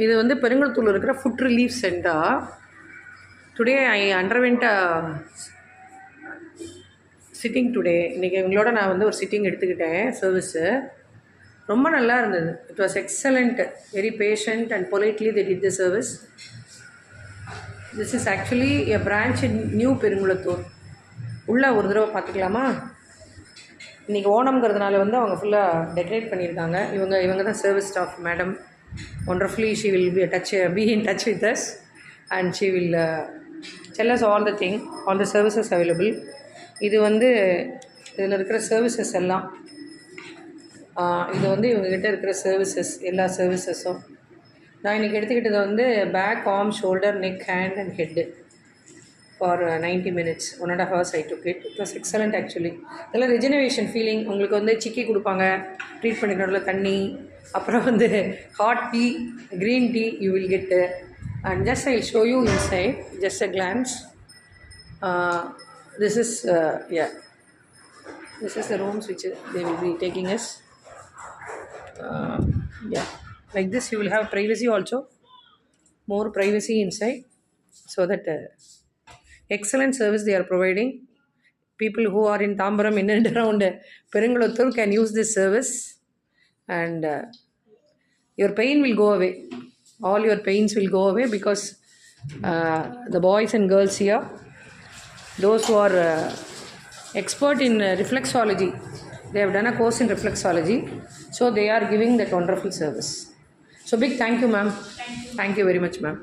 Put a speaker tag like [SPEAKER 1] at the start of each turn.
[SPEAKER 1] இது வந்து பெருங்குளத்தூரில் இருக்கிற food relief centre. Today I underwent sitting today. இன்றைக்கி இவங்களோட நான் வந்து ஒரு சிட்டிங் எடுத்துக்கிட்டேன். சர்வீஸு ரொம்ப நல்லா இருந்தது. It was excellent, very patient and politely they did the service. This is actually a branch in new Perungalathur. உள்ளே ஒரு தடவை பார்த்துக்கலாமா? இன்றைக்கி ஓணம்ங்கிறதுனால வந்து அவங்க ஃபுல்லாக டெக்கரேட் பண்ணியிருக்காங்க. இவங்க தான் service staff madam. Wonderfully she will be in touch with us and she will tell us all the services available. இது வந்து இதில் இருக்கிற சர்வீசஸ் எல்லாம், இது வந்து இவங்ககிட்ட இருக்கிற சர்வீசஸ், எல்லா சர்வீசஸும். நான் இன்றைக்கி எடுத்துக்கிட்டது வந்து back, arm, shoulder, neck, hand and head for 90 minutes, 1.5 hours I took it. It was excellent actually. இதெல்லாம் ரெஜெனரேஷன் ஃபீலிங். உங்களுக்கு வந்து சிக்கி கொடுப்பாங்க, ட்ரீட் பண்ணிக்கிறதுல தண்ணி, அப்புறம் வந்து hot tea, green tea you will get. And just I will show you inside, just a glands. This is this is the rooms which they will be taking us. Like this you will have privacy also, more privacy inside, so that excellent service they are providing. People who are in Tambaram in and around Perungulattur can use this service, and your pain will go away. All your pains will go away because the boys and girls here, those who are expert in reflexology, they have done a course in reflexology, so they are giving that wonderful service. So big thank you, ma'am. Thank you very much, ma'am.